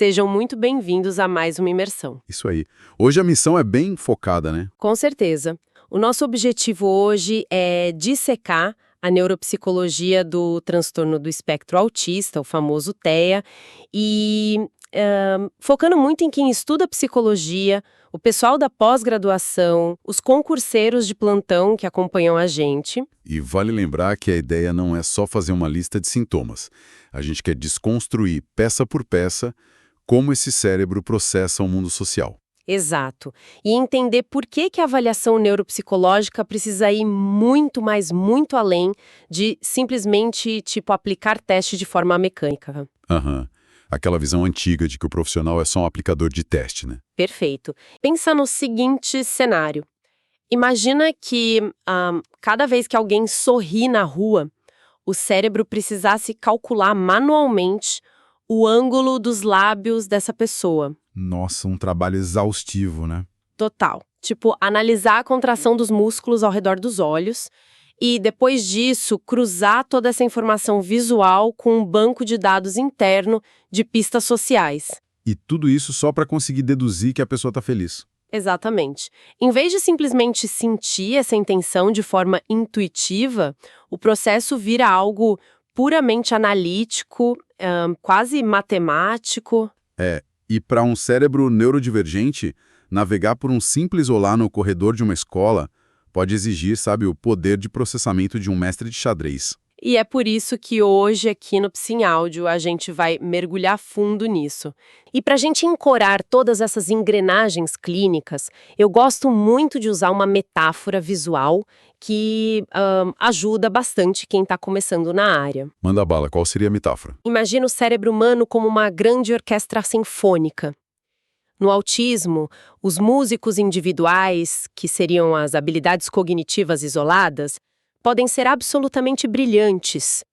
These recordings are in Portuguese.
Sejam muito bem-vindos a mais uma imersão. Isso aí. Hoje a missão é bem focada, né? Com certeza. O nosso objetivo hoje é dissecar a neuropsicologia do transtorno do espectro autista, o famoso TEA, e focando muito em quem estuda psicologia, o pessoal da pós-graduação, os concurseiros de plantão que acompanham a gente. E vale lembrar que a ideia não é só fazer uma lista de sintomas. A gente quer desconstruir, peça por peça, como esse cérebro processa o mundo social. Exato. E entender por que a avaliação neuropsicológica precisa ir muito, mas muito além de simplesmente, aplicar teste de forma mecânica. Aham. Aquela visão antiga de que o profissional é só um aplicador de teste, né? Perfeito. Pensa no seguinte cenário. Imagina que cada vez que alguém sorri na rua, o cérebro precisasse calcular manualmente o ângulo dos lábios dessa pessoa. Nossa, um trabalho exaustivo, né? Total. Analisar a contração dos músculos ao redor dos olhos e, depois disso, cruzar toda essa informação visual com um banco de dados interno de pistas sociais. E tudo isso só para conseguir deduzir que a pessoa está feliz. Exatamente. Em vez de simplesmente sentir essa intenção de forma intuitiva, o processo vira algo puramente analítico, quase matemático. E para um cérebro neurodivergente, navegar por um simples olá no corredor de uma escola pode exigir, sabe, o poder de processamento de um mestre de xadrez. E é por isso que hoje, aqui no Psim Áudio, a gente vai mergulhar fundo nisso. E para a gente ancorar todas essas engrenagens clínicas, eu gosto muito de usar uma metáfora visual que ajuda bastante quem está começando na área. Manda bala, qual seria a metáfora? Imagina o cérebro humano como uma grande orquestra sinfônica. No autismo, os músicos individuais, que seriam as habilidades cognitivas isoladas, podem ser absolutamente brilhantes.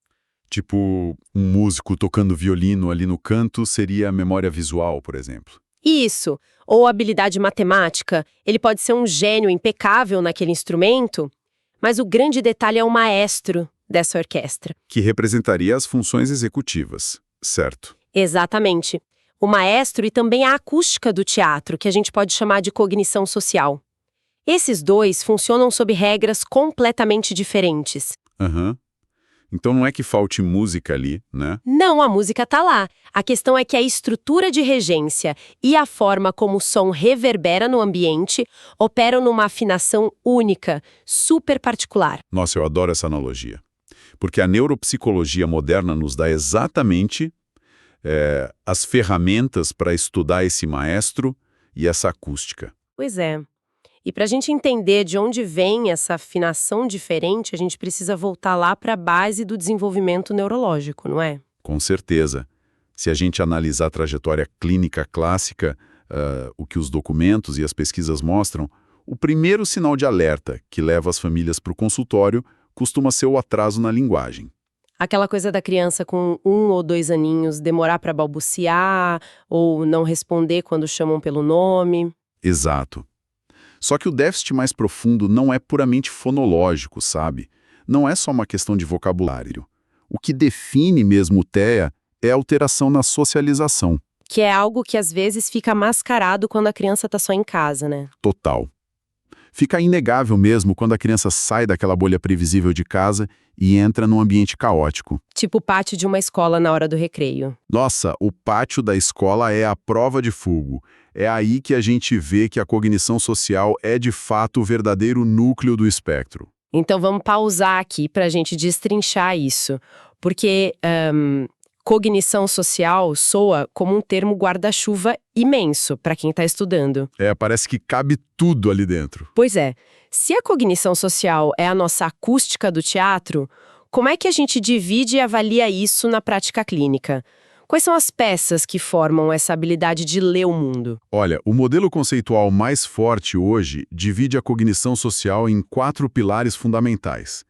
Tipo, um músico tocando violino ali no canto seria a memória visual, por exemplo. Isso, ou habilidade matemática, ele pode ser um gênio impecável naquele instrumento, mas o grande detalhe é o maestro dessa orquestra. Que representaria as funções executivas, certo? Exatamente. O maestro e também a acústica do teatro, que a gente pode chamar de cognição social. Esses dois funcionam sob regras completamente diferentes. Aham. Então não é que falte música ali, né? Não, a música tá lá. A questão é que a estrutura de regência e a forma como o som reverbera no ambiente operam numa afinação única, super particular. Nossa, eu adoro essa analogia. Porque a neuropsicologia moderna nos dá exatamente as ferramentas para estudar esse maestro e essa acústica. Pois é. E para a gente entender de onde vem essa afinação diferente, a gente precisa voltar lá para a base do desenvolvimento neurológico, não é? Com certeza. Se a gente analisar a trajetória clínica clássica, o que os documentos e as pesquisas mostram, o primeiro sinal de alerta que leva as famílias para o consultório costuma ser o atraso na linguagem. Aquela coisa da criança com 1 ou 2 aninhos demorar para balbuciar ou não responder quando chamam pelo nome. Exato. Só que o déficit mais profundo não é puramente fonológico, sabe? Não é só uma questão de vocabulário. O que define mesmo o TEA é a alteração na socialização. Que é algo que às vezes fica mascarado quando a criança está só em casa, né? Total. Fica inegável mesmo quando a criança sai daquela bolha previsível de casa e entra num ambiente caótico. Tipo o pátio de uma escola na hora do recreio. Nossa, o pátio da escola é a prova de fogo. É aí que a gente vê que a cognição social é de fato o verdadeiro núcleo do espectro. Então vamos pausar aqui para a gente destrinchar isso. Porque cognição social soa como um termo guarda-chuva imenso para quem está estudando. Parece que cabe tudo ali dentro. Pois é. Se a cognição social é a nossa acústica do teatro, como é que a gente divide e avalia isso na prática clínica? Quais são as peças que formam essa habilidade de ler o mundo? Olha, o modelo conceitual mais forte hoje divide a cognição social em 4 pilares fundamentais.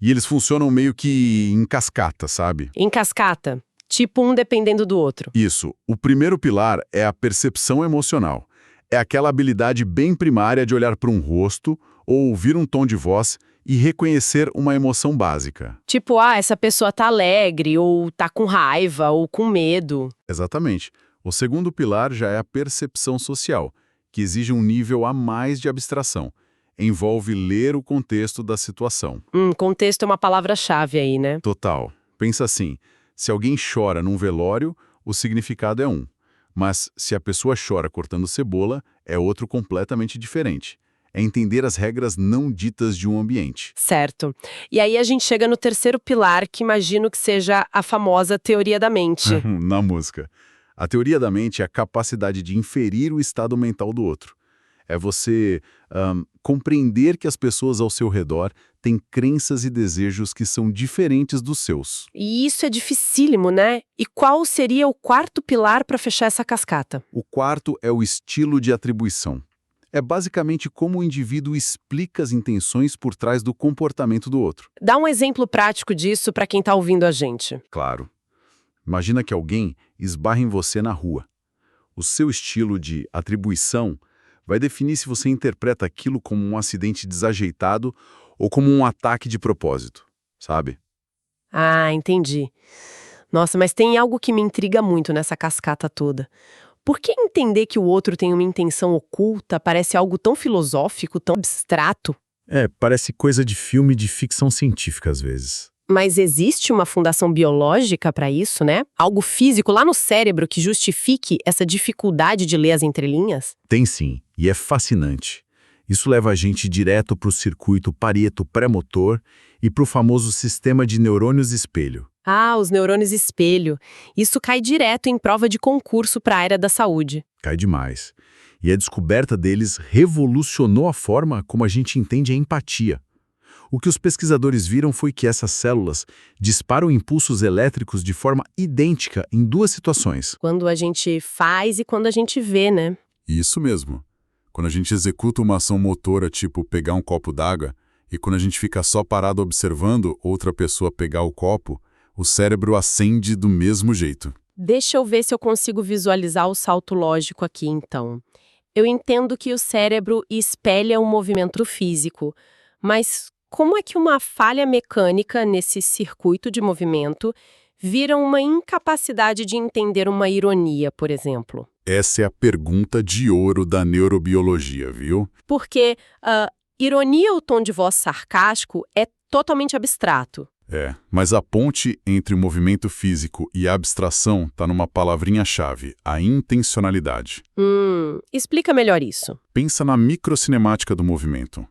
E eles funcionam meio que em cascata, sabe? Em cascata? Tipo um dependendo do outro. Isso. O primeiro pilar é a percepção emocional. É aquela habilidade bem primária de olhar para um rosto ou ouvir um tom de voz e reconhecer uma emoção básica. Tipo, essa pessoa tá alegre, ou tá com raiva, ou com medo. Exatamente. O segundo pilar já é a percepção social, que exige um nível a mais de abstração. Envolve ler o contexto da situação. Contexto é uma palavra-chave aí, né? Total. Pensa assim, se alguém chora num velório, o significado é um. Mas se a pessoa chora cortando cebola, é outro completamente diferente. É entender as regras não ditas de um ambiente. Certo. E aí a gente chega no terceiro pilar, que imagino que seja a famosa teoria da mente. Na música. A teoria da mente é a capacidade de inferir o estado mental do outro. É você compreender que as pessoas ao seu redor têm crenças e desejos que são diferentes dos seus. E isso é dificílimo, né? E qual seria o quarto pilar para fechar essa cascata? O quarto é o estilo de atribuição. É basicamente como o indivíduo explica as intenções por trás do comportamento do outro. Dá um exemplo prático disso para quem está ouvindo a gente. Claro. Imagina que alguém esbarra em você na rua. O seu estilo de atribuição vai definir se você interpreta aquilo como um acidente desajeitado ou como um ataque de propósito, sabe? Ah, entendi. Nossa, mas tem algo que me intriga muito nessa cascata toda. Por que entender que o outro tem uma intenção oculta parece algo tão filosófico, tão abstrato? Parece coisa de filme de ficção científica às vezes. Mas existe uma fundação biológica para isso, né? Algo físico lá no cérebro que justifique essa dificuldade de ler as entrelinhas? Tem sim, e é fascinante. Isso leva a gente direto para o circuito Pareto pré-motor e para o famoso sistema de neurônios espelho. Ah, os neurônios espelho. Isso cai direto em prova de concurso para a área da saúde. Cai demais. E a descoberta deles revolucionou a forma como a gente entende a empatia. O que os pesquisadores viram foi que essas células disparam impulsos elétricos de forma idêntica em duas situações. Quando a gente faz e quando a gente vê, né? Isso mesmo. Quando a gente executa uma ação motora, tipo pegar um copo d'água, e quando a gente fica só parado observando outra pessoa pegar o copo, o cérebro acende do mesmo jeito. Deixa eu ver se eu consigo visualizar o salto lógico aqui, então. Eu entendo que o cérebro espelha um movimento físico, mas como é que uma falha mecânica nesse circuito de movimento vira uma incapacidade de entender uma ironia, por exemplo? Essa é a pergunta de ouro da neurobiologia, viu? Porque ironia ou tom de voz sarcástico é totalmente abstrato. Mas a ponte entre o movimento físico e a abstração está numa palavrinha-chave, a intencionalidade. Explica melhor isso. Pensa na microcinemática do movimento.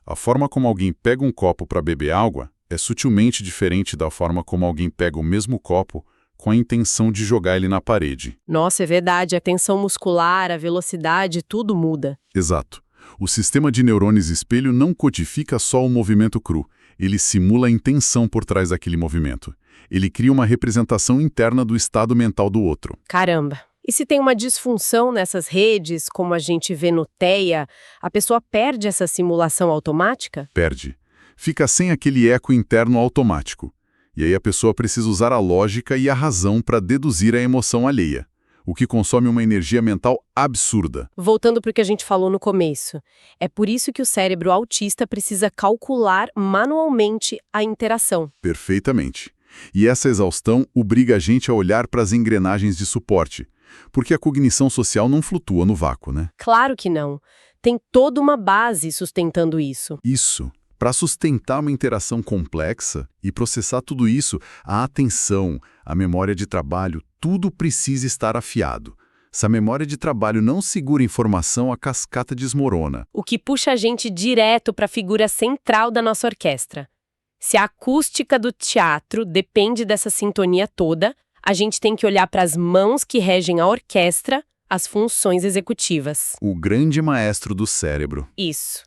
A forma como alguém pega um copo para beber água é sutilmente diferente da forma como alguém pega o mesmo copo com a intenção de jogar ele na parede. Nossa, é verdade, a tensão muscular, a velocidade, tudo muda. Exato. O sistema de neurônios espelho não codifica só o movimento cru, ele simula a intenção por trás daquele movimento. Ele cria uma representação interna do estado mental do outro. Caramba! E se tem uma disfunção nessas redes, como a gente vê no TEA, a pessoa perde essa simulação automática? Perde. Fica sem aquele eco interno automático. E aí a pessoa precisa usar a lógica e a razão para deduzir a emoção alheia, o que consome uma energia mental absurda. Voltando para o que a gente falou no começo, é por isso que o cérebro autista precisa calcular manualmente a interação. Perfeitamente. E essa exaustão obriga a gente a olhar para as engrenagens de suporte, porque a cognição social não flutua no vácuo, né? Claro que não. Tem toda uma base sustentando isso. Isso. Para sustentar uma interação complexa e processar tudo isso, a atenção, a memória de trabalho, tudo precisa estar afiado. Se a memória de trabalho não segura informação, a cascata desmorona. O que puxa a gente direto para a figura central da nossa orquestra. Se a acústica do teatro depende dessa sintonia toda, a gente tem que olhar para as mãos que regem a orquestra, as funções executivas. O grande maestro do cérebro. Isso.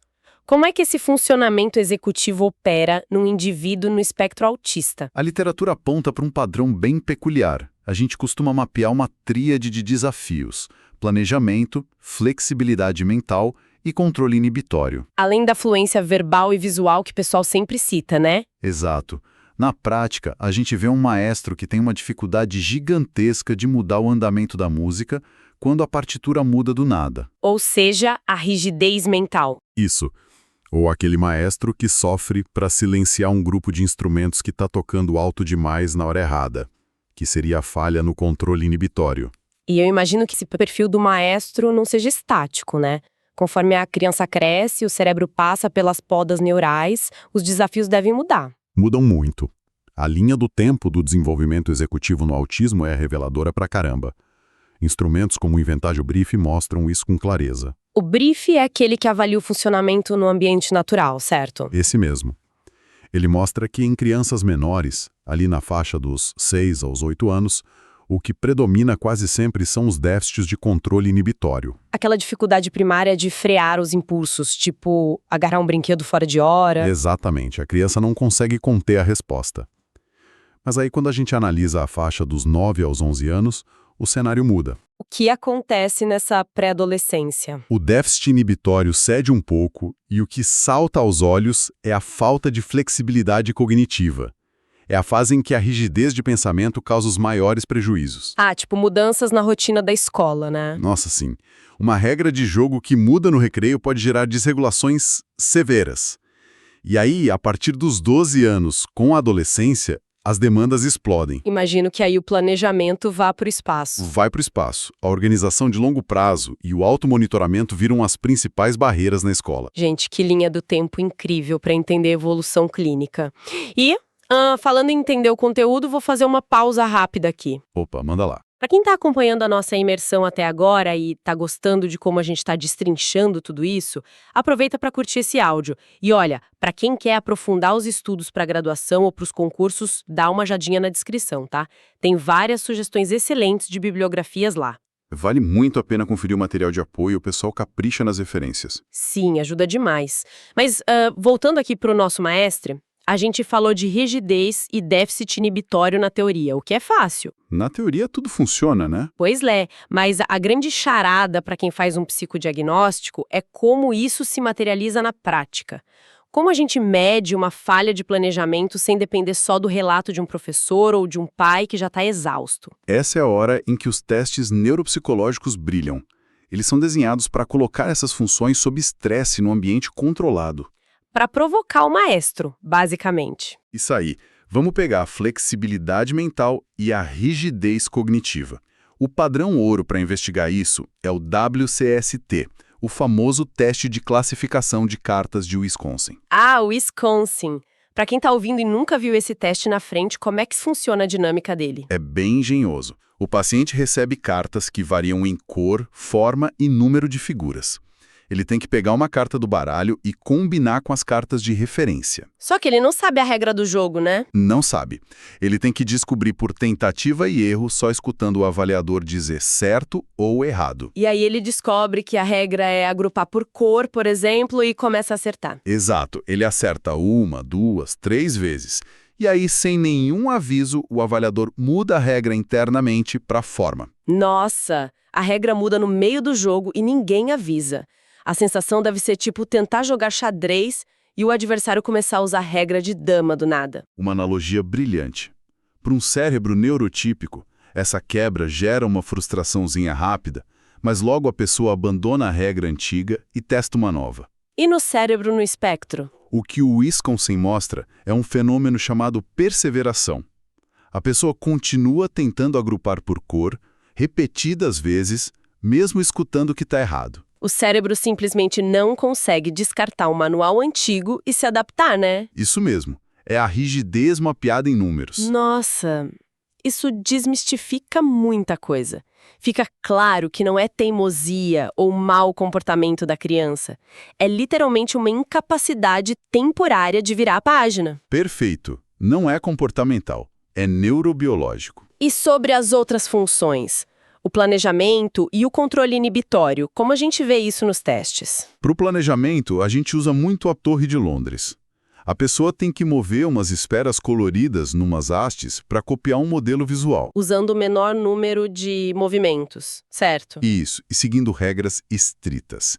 Como é que esse funcionamento executivo opera num indivíduo no espectro autista? A literatura aponta para um padrão bem peculiar. A gente costuma mapear uma tríade de desafios: planejamento, flexibilidade mental e controle inibitório. Além da fluência verbal e visual que o pessoal sempre cita, né? Exato. Na prática, a gente vê um maestro que tem uma dificuldade gigantesca de mudar o andamento da música quando a partitura muda do nada. Ou seja, a rigidez mental. Isso. Ou aquele maestro que sofre para silenciar um grupo de instrumentos que está tocando alto demais na hora errada, que seria a falha no controle inibitório. E eu imagino que esse perfil do maestro não seja estático, né? Conforme a criança cresce, o cérebro passa pelas podas neurais, os desafios devem mudar. Mudam muito. A linha do tempo do desenvolvimento executivo no autismo é reveladora pra caramba. Instrumentos como o Inventário Brief mostram isso com clareza. O brief é aquele que avalia o funcionamento no ambiente natural, certo? Esse mesmo. Ele mostra que em crianças menores, ali na faixa dos 6 aos 8 anos, o que predomina quase sempre são os déficits de controle inibitório. Aquela dificuldade primária de frear os impulsos, tipo agarrar um brinquedo fora de hora. Exatamente, a criança não consegue conter a resposta. Mas aí quando a gente analisa a faixa dos 9 aos 11 anos, o cenário muda. O que acontece nessa pré-adolescência? O déficit inibitório cede um pouco e o que salta aos olhos é a falta de flexibilidade cognitiva. É a fase em que a rigidez de pensamento causa os maiores prejuízos. Ah, tipo mudanças na rotina da escola, né? Nossa, sim. Uma regra de jogo que muda no recreio pode gerar desregulações severas. E aí, a partir dos 12 anos, com a adolescência, as demandas explodem. Imagino que aí o planejamento vá para o espaço. Vai para o espaço. A organização de longo prazo e o automonitoramento viram as principais barreiras na escola. Gente, que linha do tempo incrível para entender a evolução clínica. E, falando em entender o conteúdo, vou fazer uma pausa rápida aqui. Opa, manda lá. Para quem está acompanhando a nossa imersão até agora e está gostando de como a gente está destrinchando tudo isso, aproveita para curtir esse áudio. E olha, para quem quer aprofundar os estudos para graduação ou para os concursos, dá uma olhadinha na descrição, tá? Tem várias sugestões excelentes de bibliografias lá. Vale muito a pena conferir o material de apoio, o pessoal capricha nas referências. Sim, ajuda demais. Mas, voltando aqui para o nosso maestre, a gente falou de rigidez e déficit inibitório na teoria, o que é fácil. Na teoria tudo funciona, né? Pois é, mas a grande charada para quem faz um psicodiagnóstico é como isso se materializa na prática. Como a gente mede uma falha de planejamento sem depender só do relato de um professor ou de um pai que já está exausto? Essa é a hora em que os testes neuropsicológicos brilham. Eles são desenhados para colocar essas funções sob estresse no ambiente controlado. Para provocar o maestro, basicamente. Isso aí. Vamos pegar a flexibilidade mental e a rigidez cognitiva. O padrão ouro para investigar isso é o WCST, o famoso teste de classificação de cartas de Wisconsin. Ah, Wisconsin. Para quem está ouvindo e nunca viu esse teste na frente, como é que funciona a dinâmica dele? É bem engenhoso. O paciente recebe cartas que variam em cor, forma e número de figuras. Ele tem que pegar uma carta do baralho e combinar com as cartas de referência. Só que ele não sabe a regra do jogo, né? Não sabe. Ele tem que descobrir por tentativa e erro só escutando o avaliador dizer certo ou errado. E aí ele descobre que a regra é agrupar por cor, por exemplo, e começa a acertar. Exato. Ele acerta 1, 2, 3 vezes. E aí, sem nenhum aviso, o avaliador muda a regra internamente para forma. Nossa, a regra muda no meio do jogo e ninguém avisa. A sensação deve ser tipo tentar jogar xadrez e o adversário começar a usar a regra de dama do nada. Uma analogia brilhante. Para um cérebro neurotípico, essa quebra gera uma frustraçãozinha rápida, mas logo a pessoa abandona a regra antiga e testa uma nova. E no cérebro no espectro? O que o Wisconsin mostra é um fenômeno chamado perseveração. A pessoa continua tentando agrupar por cor, repetidas vezes, mesmo escutando que está errado. O cérebro simplesmente não consegue descartar um manual antigo e se adaptar, né? Isso mesmo. É a rigidez mapeada em números. Nossa, isso desmistifica muita coisa. Fica claro que não é teimosia ou mau comportamento da criança. É literalmente uma incapacidade temporária de virar a página. Perfeito. Não é comportamental. É neurobiológico. E sobre as outras funções? O planejamento e o controle inibitório, como a gente vê isso nos testes? Para o planejamento, a gente usa muito a Torre de Londres. A pessoa tem que mover umas esferas coloridas numas hastes para copiar um modelo visual. Usando o menor número de movimentos, certo? Isso, e seguindo regras estritas.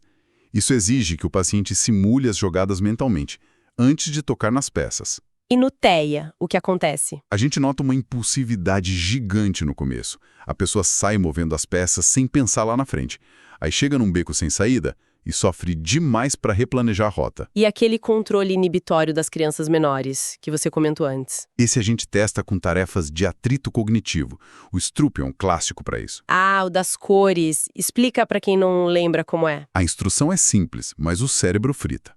Isso exige que o paciente simule as jogadas mentalmente, antes de tocar nas peças. E no TEA, o que acontece? A gente nota uma impulsividade gigante no começo. A pessoa sai movendo as peças sem pensar lá na frente. Aí chega num beco sem saída e sofre demais para replanejar a rota. E aquele controle inibitório das crianças menores, que você comentou antes? Esse a gente testa com tarefas de atrito cognitivo. O Stroop é um clássico para isso. Ah, o das cores. Explica para quem não lembra como é. A instrução é simples, mas o cérebro frita.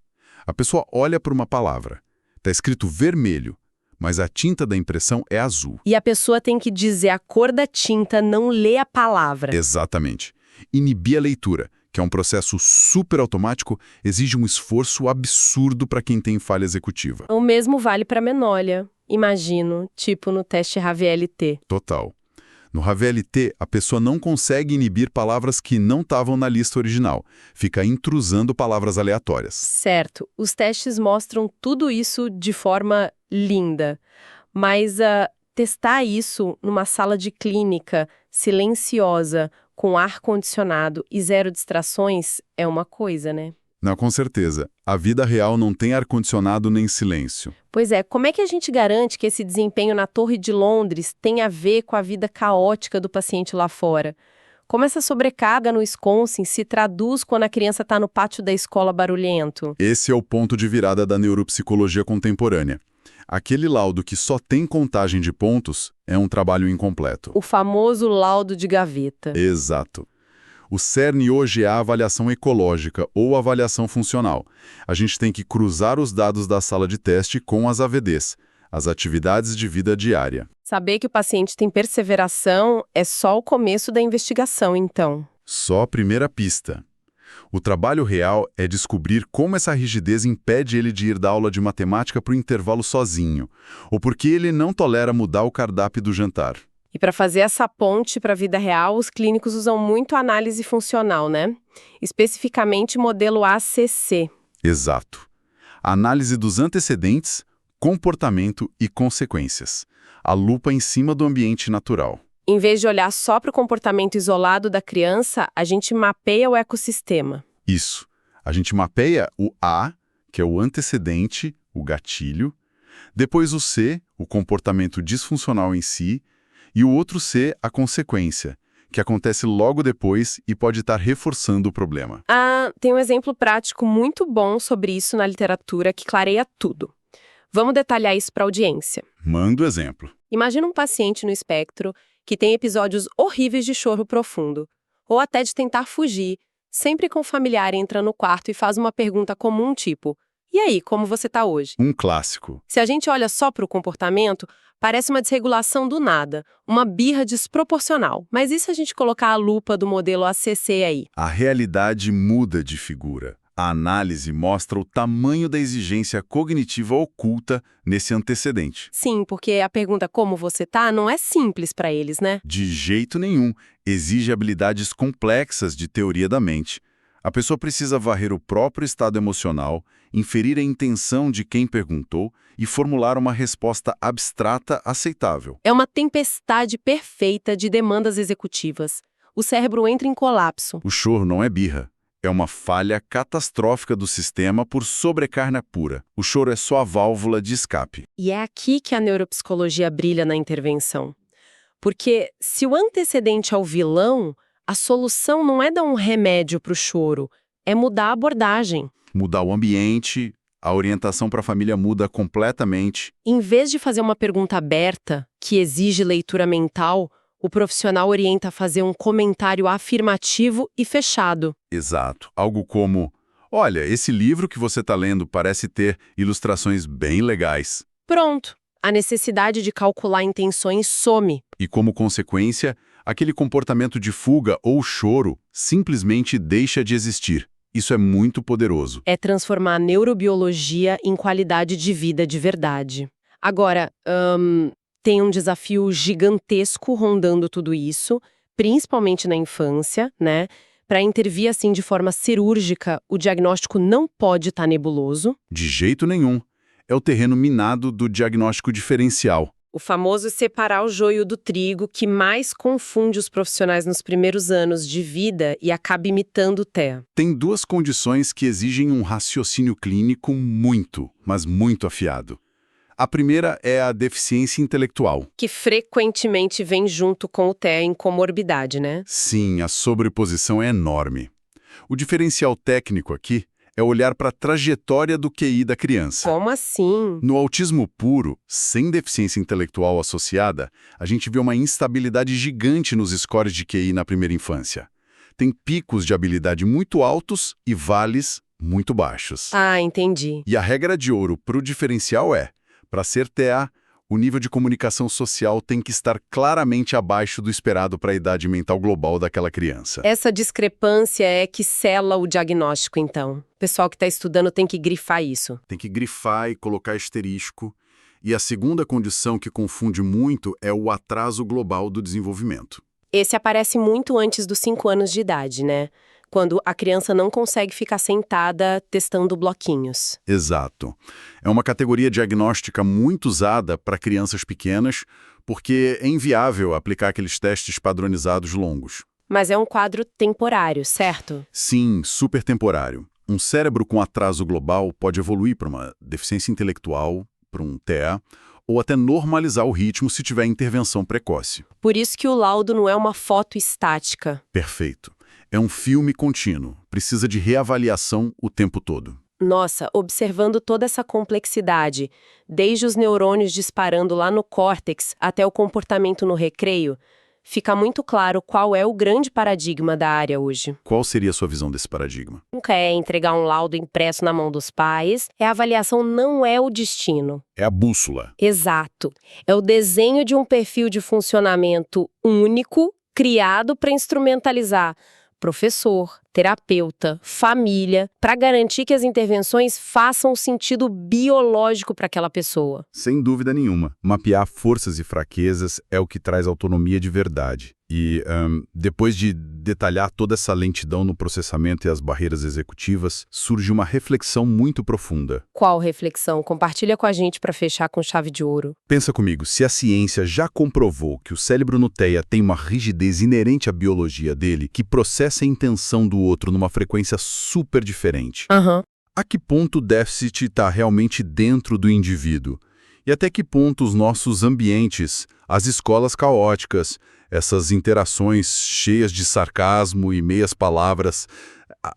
A pessoa olha para uma palavra. Está escrito vermelho, mas a tinta da impressão é azul. E a pessoa tem que dizer a cor da tinta, não ler a palavra. Exatamente. Inibir a leitura, que é um processo super automático, exige um esforço absurdo para quem tem falha executiva. O mesmo vale para menolha, imagino, tipo no teste RAVLT. Total. No RAVLT, a pessoa não consegue inibir palavras que não estavam na lista original. Fica intrusando palavras aleatórias. Certo. Os testes mostram tudo isso de forma linda. Mas testar isso numa sala de clínica silenciosa, com ar-condicionado e zero distrações, é uma coisa, né? Não, com certeza. A vida real não tem ar-condicionado nem silêncio. Pois é, como é que a gente garante que esse desempenho na Torre de Londres tem a ver com a vida caótica do paciente lá fora? Como essa sobrecarga no Wisconsin se traduz quando a criança está no pátio da escola barulhento? Esse é o ponto de virada da neuropsicologia contemporânea. Aquele laudo que só tem contagem de pontos é um trabalho incompleto. O famoso laudo de gaveta. Exato. O cerne hoje é a avaliação ecológica ou avaliação funcional. A gente tem que cruzar os dados da sala de teste com as AVDs, as atividades de vida diária. Saber que o paciente tem perseveração é só o começo da investigação, então. Só a primeira pista. O trabalho real é descobrir como essa rigidez impede ele de ir dar aula de matemática para o intervalo sozinho, ou porque ele não tolera mudar o cardápio do jantar. E para fazer essa ponte para a vida real, os clínicos usam muito a análise funcional, né? Especificamente modelo ACC. Exato. A análise dos antecedentes, comportamento e consequências. A lupa em cima do ambiente natural. Em vez de olhar só para o comportamento isolado da criança, a gente mapeia o ecossistema. Isso. A gente mapeia o A, que é o antecedente, o gatilho, depois o C, o comportamento disfuncional em si, e o outro C, a consequência, que acontece logo depois e pode estar reforçando o problema. Ah, tem um exemplo prático muito bom sobre isso na literatura que clareia tudo. Vamos detalhar isso para a audiência. Manda o exemplo. Imagina um paciente no espectro que tem episódios horríveis de choro profundo, ou até de tentar fugir, sempre com o familiar entra no quarto e faz uma pergunta comum tipo: "E aí, como você tá hoje?" Um clássico. Se a gente olha só para o comportamento, parece uma desregulação do nada, uma birra desproporcional. Mas e se a gente colocar a lupa do modelo ACC aí? A realidade muda de figura. A análise mostra o tamanho da exigência cognitiva oculta nesse antecedente. Sim, porque a pergunta "como você tá?" não é simples para eles, né? De jeito nenhum. Exige habilidades complexas de teoria da mente. A pessoa precisa varrer o próprio estado emocional, inferir a intenção de quem perguntou e formular uma resposta abstrata aceitável. É uma tempestade perfeita de demandas executivas. O cérebro entra em colapso. O choro não é birra. É uma falha catastrófica do sistema por sobrecarga pura. O choro é só a válvula de escape. E é aqui que a neuropsicologia brilha na intervenção. Porque se o antecedente é o vilão, a solução não é dar um remédio para o choro, é mudar a abordagem. Mudar o ambiente, a orientação para a família muda completamente. Em vez de fazer uma pergunta aberta, que exige leitura mental, o profissional orienta a fazer um comentário afirmativo e fechado. Exato. Algo como: olha, esse livro que você está lendo parece ter ilustrações bem legais. Pronto. A necessidade de calcular intenções some. E como consequência, aquele comportamento de fuga ou choro simplesmente deixa de existir. Isso é muito poderoso. É transformar a neurobiologia em qualidade de vida de verdade. Agora, tem um desafio gigantesco rondando tudo isso, principalmente na infância, né? Para intervir assim de forma cirúrgica, o diagnóstico não pode estar nebuloso. De jeito nenhum. É o terreno minado do diagnóstico diferencial. O famoso separar o joio do trigo que mais confunde os profissionais nos primeiros anos de vida e acaba imitando o TEA. Tem duas condições que exigem um raciocínio clínico muito, mas muito afiado. A primeira é a deficiência intelectual. Que frequentemente vem junto com o TEA em comorbidade, né? Sim, a sobreposição é enorme. O diferencial técnico aqui é olhar para a trajetória do QI da criança. Como assim? No autismo puro, sem deficiência intelectual associada, a gente vê uma instabilidade gigante nos scores de QI na primeira infância. Tem picos de habilidade muito altos e vales muito baixos. Ah, entendi. E a regra de ouro para o diferencial é, para ser TA, o nível de comunicação social tem que estar claramente abaixo do esperado para a idade mental global daquela criança. Essa discrepância é que sela o diagnóstico, então. O pessoal que está estudando tem que grifar isso. Tem que grifar e colocar asterisco. E a segunda condição que confunde muito é o atraso global do desenvolvimento. Esse aparece muito antes dos 5 anos de idade, né? Quando a criança não consegue ficar sentada testando bloquinhos. Exato. É uma categoria diagnóstica muito usada para crianças pequenas, porque é inviável aplicar aqueles testes padronizados longos. Mas é um quadro temporário, certo? Sim, super temporário. Um cérebro com atraso global pode evoluir para uma deficiência intelectual, para um TEA, ou até normalizar o ritmo se tiver intervenção precoce. Por isso que o laudo não é uma foto estática. Perfeito. É um filme contínuo, precisa de reavaliação o tempo todo. Nossa, observando toda essa complexidade, desde os neurônios disparando lá no córtex até o comportamento no recreio, fica muito claro qual é o grande paradigma da área hoje. Qual seria a sua visão desse paradigma? Nunca é entregar um laudo impresso na mão dos pais, a avaliação não é o destino. É a bússola. Exato. É o desenho de um perfil de funcionamento único, criado para instrumentalizar professor, terapeuta, família, para garantir que as intervenções façam sentido biológico para aquela pessoa. Sem dúvida nenhuma. Mapear forças e fraquezas é o que traz autonomia de verdade. E depois de detalhar toda essa lentidão no processamento e as barreiras executivas, surge uma reflexão muito profunda. Qual reflexão? Compartilha com a gente para fechar com chave de ouro. Pensa comigo, se a ciência já comprovou que o cérebro no TEA tem uma rigidez inerente à biologia dele, que processa a intenção do outro numa frequência super diferente, a que ponto o déficit está realmente dentro do indivíduo? E até que ponto os nossos ambientes, as escolas caóticas, essas interações cheias de sarcasmo e meias palavras,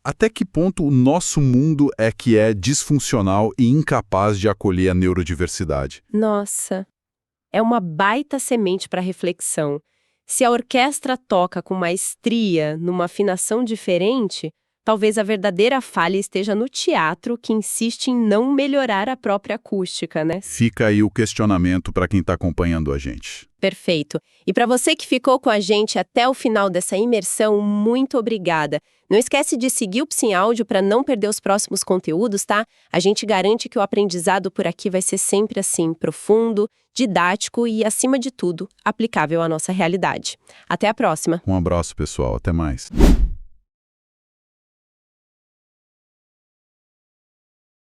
até que ponto o nosso mundo é que é disfuncional e incapaz de acolher a neurodiversidade? Nossa, é uma baita semente para reflexão. Se a orquestra toca com maestria, numa afinação diferente, talvez a verdadeira falha esteja no teatro, que insiste em não melhorar a própria acústica, né? Fica aí o questionamento para quem está acompanhando a gente. Perfeito. E para você que ficou com a gente até o final dessa imersão, muito obrigada. Não esquece de seguir o Psim Áudio para não perder os próximos conteúdos, tá? A gente garante que o aprendizado por aqui vai ser sempre assim, profundo, didático e, acima de tudo, aplicável à nossa realidade. Até a próxima. Um abraço, pessoal. Até mais.